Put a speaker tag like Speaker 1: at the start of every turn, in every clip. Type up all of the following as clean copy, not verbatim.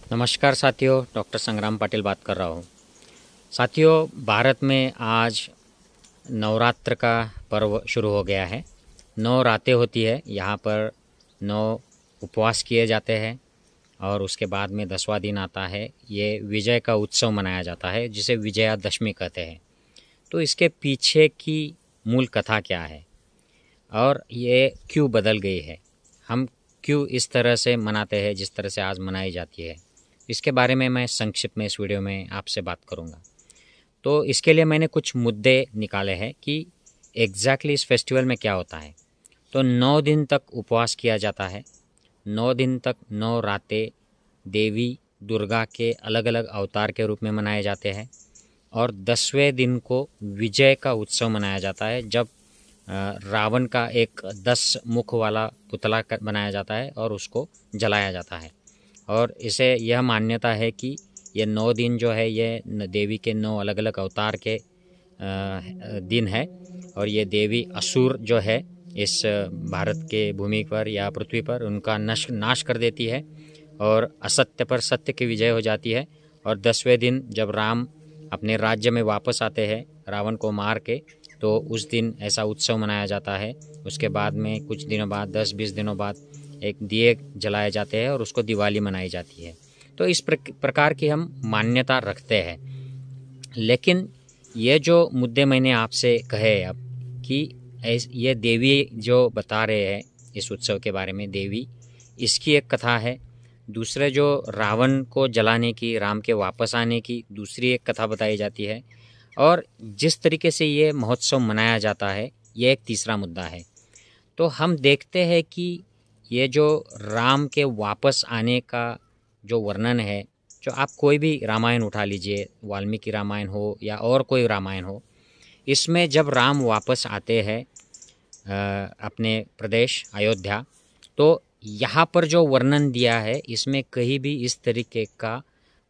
Speaker 1: नमस्कार साथियों, डॉक्टर संग्राम पाटिल बात कर रहा हूँ। साथियों, भारत में आज नवरात्र का पर्व शुरू हो गया है। 9 रातें होती है, यहाँ पर 9 उपवास किए जाते हैं और उसके बाद में 10वां दिन आता है। ये विजय का उत्सव मनाया जाता है जिसे विजयादशमी कहते हैं। तो इसके पीछे की मूल कथा क्या है और ये क्यों बदल गई है, हम क्यों इस तरह से मनाते हैं जिस तरह से आज मनाई जाती है, इसके बारे में मैं संक्षिप्त में इस वीडियो में आपसे बात करूंगा। तो इसके लिए मैंने कुछ मुद्दे निकाले हैं कि एग्जैक्टली इस फेस्टिवल में क्या होता है। तो 9 दिन तक उपवास किया जाता है। 9 दिन तक 9 रातें देवी दुर्गा के अलग अलग अवतार के रूप में मनाए जाते हैं और 10वें दिन को विजय का उत्सव मनाया जाता है, जब रावण का एक 10 मुख वाला पुतला बनाया जाता है और उसको जलाया जाता है। और इसे यह मान्यता है कि ये 9 दिन जो है ये देवी के 9 अलग अलग अवतार के दिन है और ये देवी असुर जो है इस भारत के भूमि पर या पृथ्वी पर उनका नाश कर देती है और असत्य पर सत्य की विजय हो जाती है। और 10वें दिन जब राम अपने राज्य में वापस आते हैं रावण को मार के, तो उस दिन ऐसा उत्सव मनाया जाता है। उसके बाद में कुछ दिनों बाद 10-20 दिनों बाद एक दिए जलाए जाते हैं और उसको दिवाली मनाई जाती है। तो इस प्रकार की हम मान्यता रखते हैं। लेकिन ये जो मुद्दे मैंने आपसे कहे अब कि ये देवी जो बता रहे हैं इस उत्सव के बारे में, देवी इसकी एक कथा है। दूसरे जो रावण को जलाने की, राम के वापस आने की दूसरी एक कथा बताई जाती है। और जिस तरीके से ये महोत्सव मनाया जाता है ये एक तीसरा मुद्दा है। तो हम देखते हैं कि ये जो राम के वापस आने का जो वर्णन है, जो आप कोई भी रामायण उठा लीजिए, वाल्मीकि रामायण हो या और कोई रामायण हो, इसमें जब राम वापस आते हैं अपने प्रदेश अयोध्या, तो यहाँ पर जो वर्णन दिया है इसमें कहीं भी इस तरीके का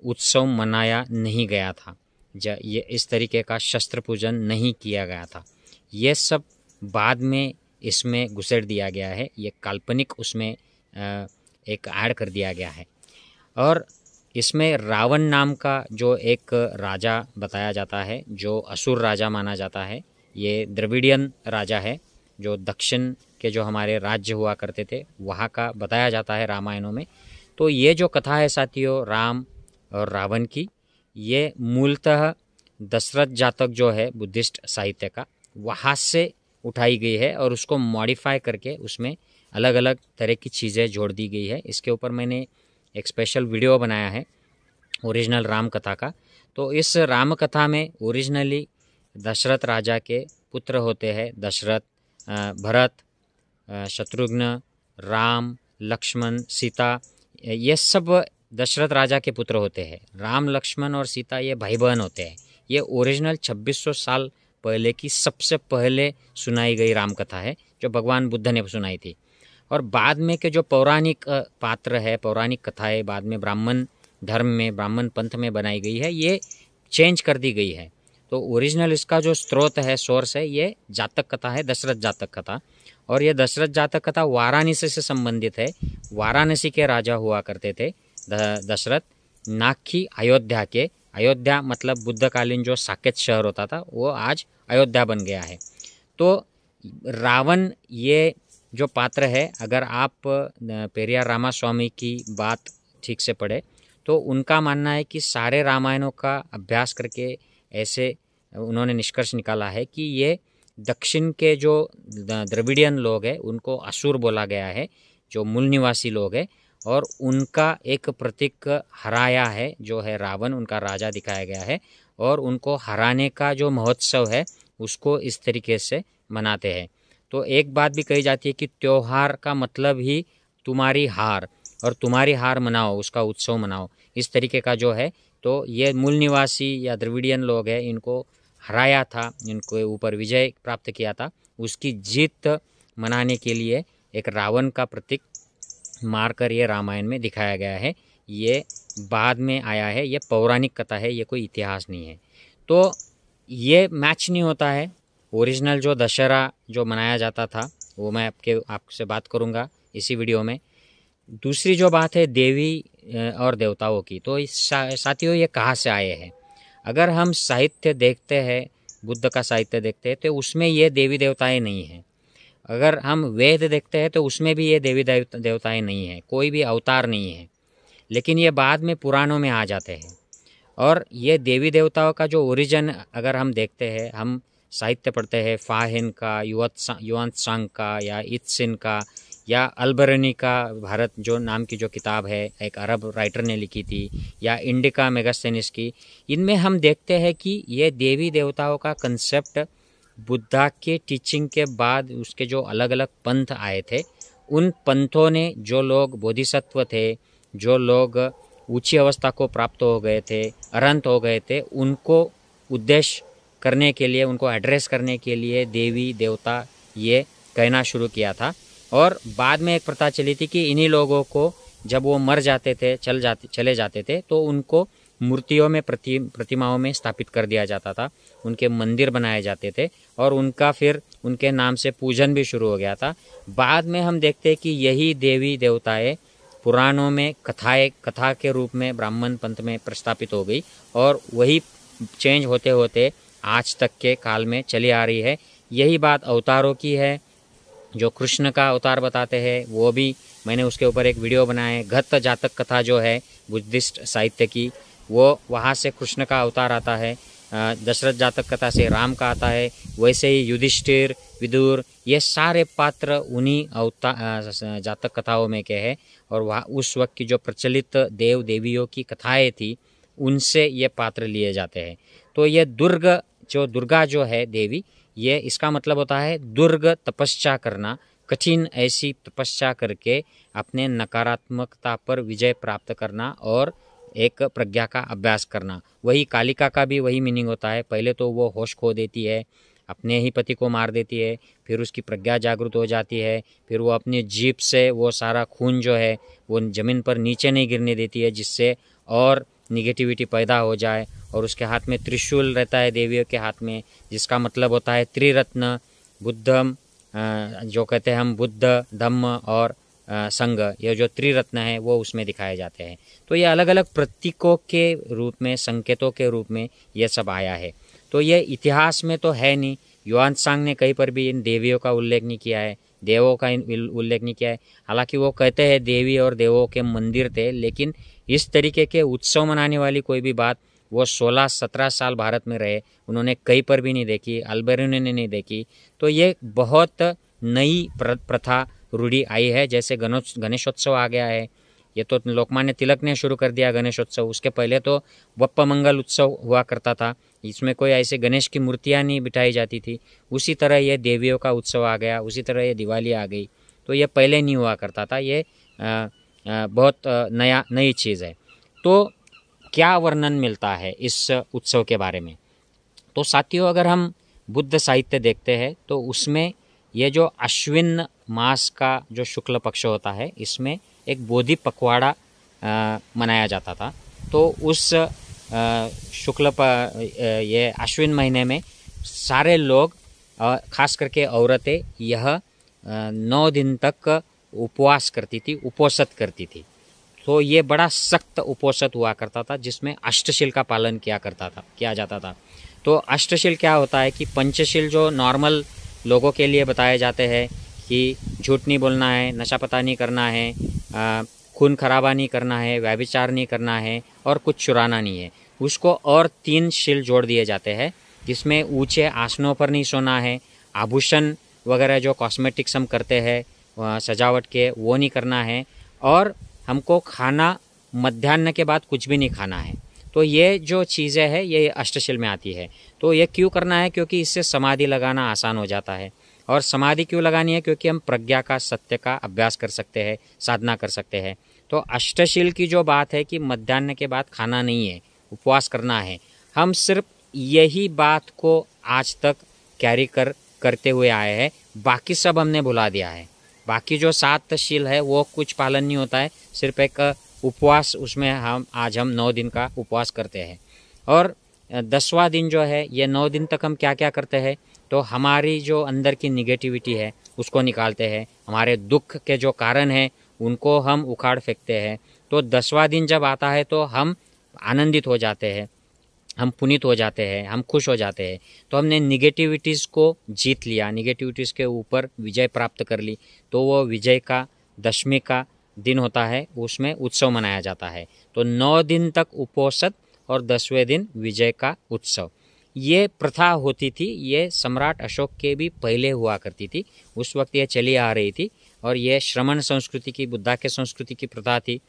Speaker 1: उत्सव मनाया नहीं गया था। ये इस तरीके का शस्त्र पूजन नहीं किया गया था। ये सब बाद में इसमें घुसेड़ दिया गया है। ये काल्पनिक उसमें एक ऐड कर दिया गया है। और इसमें रावण नाम का जो एक राजा बताया जाता है, जो असुर राजा माना जाता है, ये द्रविडियन राजा है, जो दक्षिण के जो हमारे राज्य हुआ करते थे वहाँ का बताया जाता है रामायणों में। तो ये जो कथा है साथियों राम और रावण की, ये मूलतः दशरथ जातक जो है बुद्धिस्ट साहित्य का, वहाँ से उठाई गई है और उसको मॉडिफाई करके उसमें अलग अलग तरह की चीज़ें जोड़ दी गई है। इसके ऊपर मैंने एक स्पेशल वीडियो बनाया है ओरिजिनल राम कथा का। तो इस राम कथा में ओरिजिनली दशरथ राजा के पुत्र होते हैं, दशरथ, भरत, शत्रुघ्न, राम, लक्ष्मण, सीता, ये सब दशरथ राजा के पुत्र होते हैं। राम, लक्ष्मण और सीता ये भाई बहन होते हैं। ये ओरिजिनल 2600 साल पहले की सबसे पहले सुनाई गई राम कथा है, जो भगवान बुद्ध ने सुनाई थी। और बाद में के जो पौराणिक पात्र है, पौराणिक कथाएं बाद में ब्राह्मण धर्म में, ब्राह्मण पंथ में बनाई गई है, ये चेंज कर दी गई है। तो ओरिजिनल इसका जो स्रोत है, सोर्स है, ये जातक कथा है, दशरथ जातक कथा। और ये दशरथ जातक कथा वाराणसी से संबंधित है। वाराणसी के राजा हुआ करते थे दशरथ, ना कि अयोध्या के। अयोध्या मतलब बुद्धकालीन जो साकेत शहर होता था वो आज अयोध्या बन गया है। तो रावण ये जो पात्र है, अगर आप पेरियार रामास्वामी की बात ठीक से पढ़े तो उनका मानना है कि सारे रामायणों का अभ्यास करके ऐसे उन्होंने निष्कर्ष निकाला है कि ये दक्षिण के जो द्रविडियन लोग हैं उनको असुर बोला गया है, जो मूल निवासी लोग हैं, और उनका एक प्रतीक हराया है जो है रावण, उनका राजा दिखाया गया है। और उनको हराने का जो महोत्सव है उसको इस तरीके से मनाते हैं। तो एक बात भी कही जाती है कि त्योहार का मतलब ही तुम्हारी हार, और तुम्हारी हार मनाओ, उसका उत्सव मनाओ, इस तरीके का जो है। तो ये मूल निवासी या द्रविडियन लोग हैं, इनको हराया था, इनको ऊपर विजय प्राप्त किया था, उसकी जीत मनाने के लिए एक रावण का प्रतीक मारकर ये रामायण में दिखाया गया है। ये बाद में आया है, ये पौराणिक कथा है, ये कोई इतिहास नहीं है। तो ये मैच नहीं होता है। ओरिजिनल जो दशहरा जो मनाया जाता था वो मैं आपसे बात करूँगा इसी वीडियो में। दूसरी जो बात है देवी और देवताओं की, तो साथियों ये कहाँ से आए हैं? अगर हम साहित्य देखते हैं, बुद्ध का साहित्य देखते हैं, तो उसमें ये देवी देवताएं नहीं हैं। अगर हम वेद देखते हैं तो उसमें भी ये देवी देवताएं नहीं हैं, कोई भी अवतार नहीं है। लेकिन ये बाद में पुराणों में आ जाते हैं। और ये देवी देवताओं का जो ओरिजिन अगर हम देखते हैं, हम साहित्य पढ़ते हैं, फाहिन का, युआनत्सांग का, या इत्सिन का, या अलबरनी का भारत जो नाम की जो किताब है, एक अरब राइटर ने लिखी थी, या इंडिका मेगास्थेनिस की, इनमें हम देखते हैं कि ये देवी देवताओं का कंसेप्ट बुद्धा के टीचिंग के बाद उसके जो अलग अलग पंथ आए थे, उन पंथों ने, जो लोग बोधिसत्व थे, जो लोग ऊंची अवस्था को प्राप्त हो गए थे, अरहंत हो गए थे, उनको उद्देश्य करने के लिए, उनको एड्रेस करने के लिए देवी देवता ये कहना शुरू किया था। और बाद में एक प्रथा चली थी कि इन्हीं लोगों को जब वो मर जाते थे, चले जाते थे, तो उनको मूर्तियों में, प्रतिमाओं में स्थापित कर दिया जाता था, उनके मंदिर बनाए जाते थे, और उनका फिर उनके नाम से पूजन भी शुरू हो गया था। बाद में हम देखते हैं कि यही देवी देवताएं पुराणों में कथा के रूप में ब्राह्मण पंथ में प्रस्थापित हो गई, और वही चेंज होते होते आज तक के काल में चली आ रही है। यही बात अवतारों की है। जो कृष्ण का अवतार बताते हैं, वो भी मैंने उसके ऊपर एक वीडियो बनाया है। घत जातक कथा जो है बुद्धिस्ट साहित्य की, वो वहाँ से कृष्ण का अवतार आता है। दशरथ जातक कथा से राम का आता है। वैसे ही युधिष्ठिर, विदुर, ये सारे पात्र उन्हीं जातक कथाओं में के हैं। और वहाँ उस वक्त की जो प्रचलित देव देवियों की कथाएं थी, उनसे ये पात्र लिए जाते हैं। तो ये दुर्गा जो है देवी, ये इसका मतलब होता है दुर्ग, तपस्या करना, कठिन ऐसी तपस्या करके अपने नकारात्मकता पर विजय प्राप्त करना और एक प्रज्ञा का अभ्यास करना। वही कालिका का भी वही मीनिंग होता है। पहले तो वो होश खो देती है, अपने ही पति को मार देती है, फिर उसकी प्रज्ञा जागृत हो जाती है, फिर वो अपनी जीभ से वो सारा खून जो है वो ज़मीन पर नीचे नहीं गिरने देती है, जिससे और निगेटिविटी पैदा हो जाए। और उसके हाथ में त्रिशूल रहता है, देवियों के हाथ में, जिसका मतलब होता है त्रिरत्न, बुद्धम, जो कहते हैं हम बुद्ध, धम्म और संघ, ये जो त्रिरत्न है वो उसमें दिखाए जाते हैं। तो ये अलग अलग प्रतीकों के रूप में, संकेतों के रूप में ये सब आया है। तो ये इतिहास में तो है नहीं। युआनत्सांग ने कहीं पर भी इन देवियों का उल्लेख नहीं किया है, देवों का उल्लेख नहीं किया है। हालांकि वो कहते हैं देवी और देवों के मंदिर थे, लेकिन इस तरीके के उत्सव मनाने वाली कोई भी बात वो 16-17 साल भारत में रहे, उन्होंने कहीं पर भी नहीं देखी, अल्बेरुनी ने नहीं देखी। तो ये बहुत नई प्रथा रूढ़ी आई है। जैसे गणेशोत्सव आ गया है, ये तो लोकमान्य तिलक ने शुरू कर दिया गणेशोत्सव। उसके पहले तो बप्पा मंगल उत्सव हुआ करता था, इसमें कोई ऐसे गणेश की मूर्तियाँ नहीं बिठाई जाती थी। उसी तरह ये देवियों का उत्सव आ गया, उसी तरह ये दिवाली आ गई। तो ये पहले नहीं हुआ करता था, ये बहुत नई चीज़ है। तो क्या वर्णन मिलता है इस उत्सव के बारे में? तो साथियों, अगर हम बुद्ध साहित्य देखते हैं तो उसमें ये जो अश्विन मास का जो शुक्ल पक्ष होता है, इसमें एक बोधि पखवाड़ा मनाया जाता था। तो उस ये अश्विन महीने में सारे लोग, खास करके औरतें, यह 9 दिन तक उपवास करती थी, उपोषित करती थी। तो ये बड़ा सख्त उपोषित हुआ करता था, जिसमें अष्टशील का पालन किया जाता था। तो अष्टशील क्या होता है कि पंचशील जो नॉर्मल लोगों के लिए बताए जाते हैं कि झूठ नहीं बोलना है, नशा पता नहीं करना है, खून खराबा नहीं करना है, व्यभिचार नहीं करना है और कुछ चुराना नहीं है, उसको और 3 शील जोड़ दिए जाते हैं, जिसमें ऊंचे आसनों पर नहीं सोना है, आभूषण वगैरह जो कॉस्मेटिक्स हम करते हैं सजावट के, वो नहीं करना है, और हमको खाना मध्याह्न के बाद कुछ भी नहीं खाना है। तो ये जो चीज़ें हैं ये अष्टशील में आती है। तो ये क्यों करना है? क्योंकि इससे समाधि लगाना आसान हो जाता है। और समाधि क्यों लगानी है? क्योंकि हम प्रज्ञा का, सत्य का अभ्यास कर सकते हैं, साधना कर सकते हैं। तो अष्टशील की जो बात है कि मध्याह्न के बाद खाना नहीं है, उपवास करना है, हम सिर्फ यही बात को आज तक कैरी करते हुए आए हैं। बाकी सब हमने भुला दिया है। बाकी जो 7 शील है वो कुछ पालन नहीं होता है, सिर्फ एक उपवास, उसमें हम 9 दिन का उपवास करते हैं। और 10वां दिन जो है, ये 9 दिन तक हम क्या क्या करते हैं? तो हमारी जो अंदर की निगेटिविटी है उसको निकालते हैं, हमारे दुख के जो कारण है उनको हम उखाड़ फेंकते हैं। तो 10वां दिन जब आता है तो हम आनंदित हो जाते हैं, हम पुनीत हो जाते हैं, हम खुश हो जाते हैं। तो हमने निगेटिविटीज़ को जीत लिया, निगेटिविटीज़ के ऊपर विजय प्राप्त कर ली। तो वो विजय का दशमी का दिन होता है, उसमें उत्सव मनाया जाता है। तो 9 दिन तक उपोषित और 10वें दिन विजय का उत्सव। ये प्रथा होती थी, ये सम्राट अशोक के भी पहले हुआ करती थी, उस वक्त ये चली आ रही थी। और ये श्रमण संस्कृति की, बुद्धा के संस्कृति की प्रथा थी।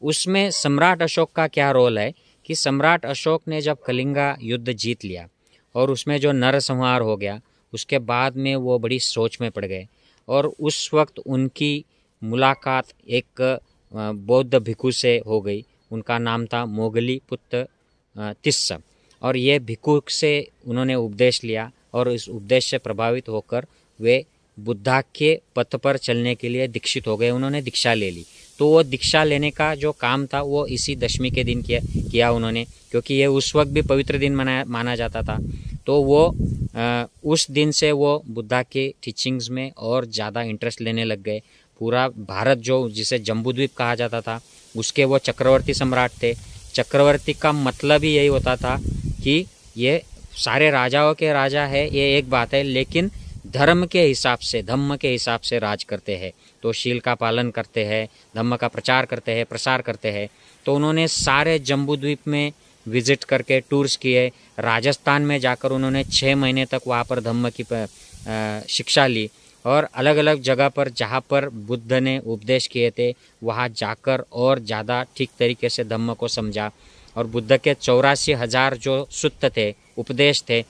Speaker 1: उसमें सम्राट अशोक का क्या रोल है कि सम्राट अशोक ने जब कलिंगा युद्ध जीत लिया और उसमें जो नरसंहार हो गया, उसके बाद में वो बड़ी सोच में पड़ गए। और उस वक्त उनकी मुलाकात एक बौद्ध भिक्षु से हो गई। उनका नाम था मोगली पुत्र तिस्स। और ये भिक्षु से उन्होंने उपदेश लिया और इस उपदेश से प्रभावित होकर वे बुद्धा के पथ पर चलने के लिए दीक्षित हो गए, उन्होंने दीक्षा ले ली। तो वो दीक्षा लेने का जो काम था वो इसी दशमी के दिन किया उन्होंने, क्योंकि ये उस वक्त भी पवित्र दिन माना जाता था। तो वो उस दिन से वो बुद्धा के टीचिंग्स में और ज़्यादा इंटरेस्ट लेने लग गए। पूरा भारत जो जिसे जम्बूद्वीप कहा जाता था, उसके वो चक्रवर्ती सम्राट थे। चक्रवर्ती का मतलब ही यही होता था कि ये सारे राजाओं के राजा है, ये एक बात है, लेकिन धर्म के हिसाब से, धम्म के हिसाब से राज करते हैं। तो शील का पालन करते हैं, धम्म का प्रचार करते हैं, प्रसार करते हैं। तो उन्होंने सारे जम्बूद्वीप में विजिट करके टूर्स किए। राजस्थान में जाकर उन्होंने 6 महीने तक वहाँ पर धम्म की शिक्षा ली। और अलग अलग जगह पर जहाँ पर बुद्ध ने उपदेश किए थे वहाँ जाकर और ज़्यादा ठीक तरीके से धम्म को समझा। और बुद्ध के 84,000 जो सूत्र थे, उपदेश थे,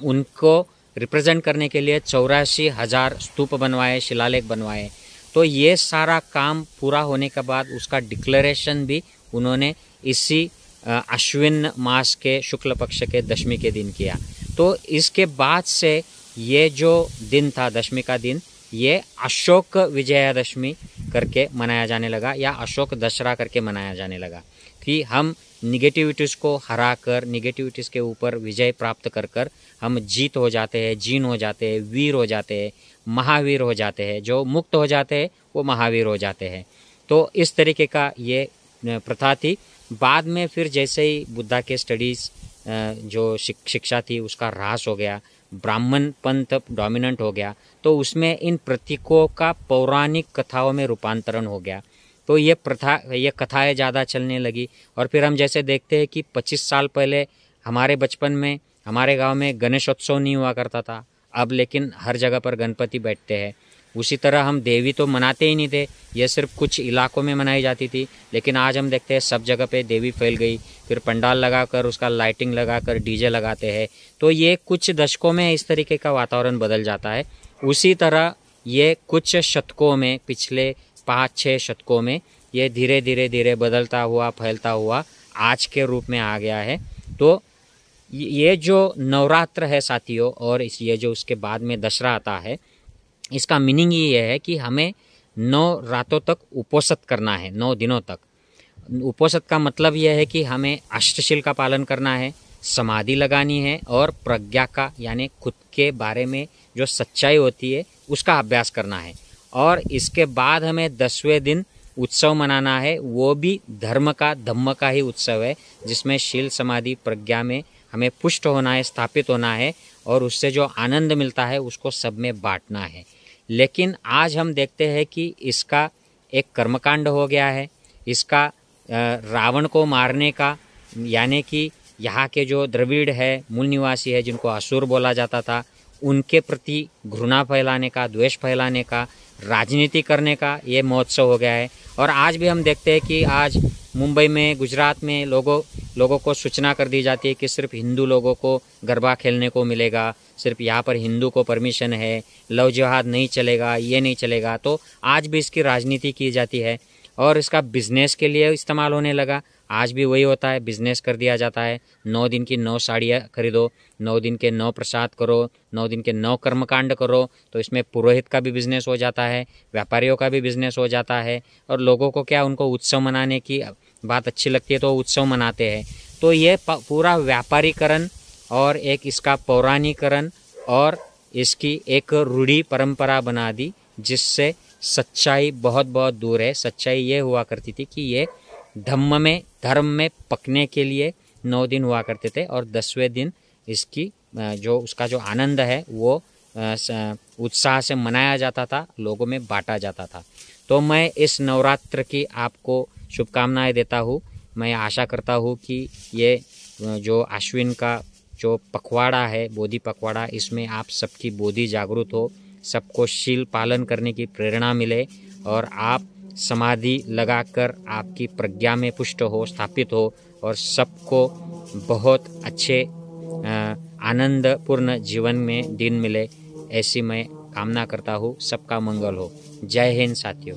Speaker 1: उनको रिप्रेजेंट करने के लिए 84,000 स्तूप बनवाए, शिलालेख बनवाए। तो ये सारा काम पूरा होने के बाद उसका डिक्लेरेशन भी उन्होंने इसी अश्विन मास के शुक्ल पक्ष के दशमी के दिन किया। तो इसके बाद से ये जो दिन था, दशमी का दिन, ये अशोक विजयादशमी करके मनाया जाने लगा या अशोक दशहरा करके मनाया जाने लगा कि हम निगेटिविटीज़ को हरा कर, निगेटिविटीज़ के ऊपर विजय प्राप्त कर कर हम जीत हो जाते हैं, जीन हो जाते हैं, वीर हो जाते हैं, महावीर हो जाते हैं। जो मुक्त हो जाते हैं वो महावीर हो जाते हैं। तो इस तरीके का ये प्रथा थी। बाद में फिर जैसे ही बुद्धा के स्टडीज़ जो शिक्षा थी उसका ह्रास हो गया, ब्राह्मण पंथ डोमिनेंट हो गया, तो उसमें इन प्रतीकों का पौराणिक कथाओं में रूपांतरण हो गया। तो ये प्रथा, ये कथाएं ज़्यादा चलने लगी। और फिर हम जैसे देखते हैं कि 25 साल पहले हमारे बचपन में हमारे गांव में गणेशोत्सव नहीं हुआ करता था, अब लेकिन हर जगह पर गणपति बैठते हैं। उसी तरह हम देवी तो मनाते ही नहीं थे, ये सिर्फ कुछ इलाकों में मनाई जाती थी, लेकिन आज हम देखते हैं सब जगह पे देवी फैल गई। फिर पंडाल लगाकर, उसका लाइटिंग लगाकर डीजे लगाते हैं। तो ये कुछ दशकों में इस तरीके का वातावरण बदल जाता है। उसी तरह ये कुछ शतकों में, पिछले 5-6 शतकों में ये धीरे धीरे धीरे बदलता हुआ, फैलता हुआ आज के रूप में आ गया है। तो ये जो नवरात्र है साथियों, और ये जो उसके बाद में दशहरा आता है, इसका मीनिंग ये है कि हमें 9 रातों तक उपोषित करना है, 9 दिनों तक। उपोषित का मतलब यह है कि हमें अष्टशील का पालन करना है, समाधि लगानी है और प्रज्ञा का, यानी खुद के बारे में जो सच्चाई होती है उसका अभ्यास करना है। और इसके बाद हमें 10वें दिन उत्सव मनाना है, वो भी धर्म का, धम्म का ही उत्सव है, जिसमें शील समाधि प्रज्ञा में हमें पुष्ट होना है, स्थापित होना है, और उससे जो आनंद मिलता है उसको सब में बांटना है। लेकिन आज हम देखते हैं कि इसका एक कर्मकांड हो गया है, इसका रावण को मारने का, यानी कि यहाँ के जो द्रविड़ है, मूल निवासी है, जिनको असुर बोला जाता था, उनके प्रति घृणा फैलाने का, द्वेष फैलाने का, राजनीति करने का ये महोत्सव हो गया है। और आज भी हम देखते हैं कि आज मुंबई में, गुजरात में लोगों को सूचना कर दी जाती है कि सिर्फ हिंदू लोगों को गरबा खेलने को मिलेगा, सिर्फ यहाँ पर हिंदू को परमिशन है, लव जिहाद नहीं चलेगा, ये नहीं चलेगा। तो आज भी इसकी राजनीति की जाती है और इसका बिजनेस के लिए इस्तेमाल होने लगा। आज भी वही होता है, बिजनेस कर दिया जाता है। 9 दिन की 9 साड़ियाँ खरीदो, 9 दिन के 9 प्रसाद करो, 9 दिन के 9 कर्मकांड करो। तो इसमें पुरोहित का भी बिजनेस हो जाता है, व्यापारियों का भी बिजनेस हो जाता है। और लोगों को क्या, उनको उत्सव मनाने की बात अच्छी लगती है तो उत्सव मनाते हैं। तो ये पूरा व्यापारीकरण और एक इसका पौराणिकरण और इसकी एक रूढ़ी परंपरा बना दी, जिससे सच्चाई बहुत बहुत दूर है। सच्चाई ये हुआ करती थी कि ये धर्म में पकने के लिए 9 दिन हुआ करते थे और 10वें दिन इसकी उसका जो आनंद है वो उत्साह से मनाया जाता था, लोगों में बांटा जाता था। तो मैं इस नवरात्र की आपको शुभकामनाएं देता हूँ। मैं आशा करता हूँ कि ये जो आश्विन का जो पखवाड़ा है, बोधि पखवाड़ा, इसमें आप सबकी बोधि जागृत हो, सबको शील पालन करने की प्रेरणा मिले और आप समाधि लगाकर आपकी प्रज्ञा में पुष्ट हो, स्थापित हो और सबको बहुत अच्छे आनंदपूर्ण जीवन में दिन मिले, ऐसी मैं कामना करता हूँ। सबका मंगल हो। जय हिंद साथियों।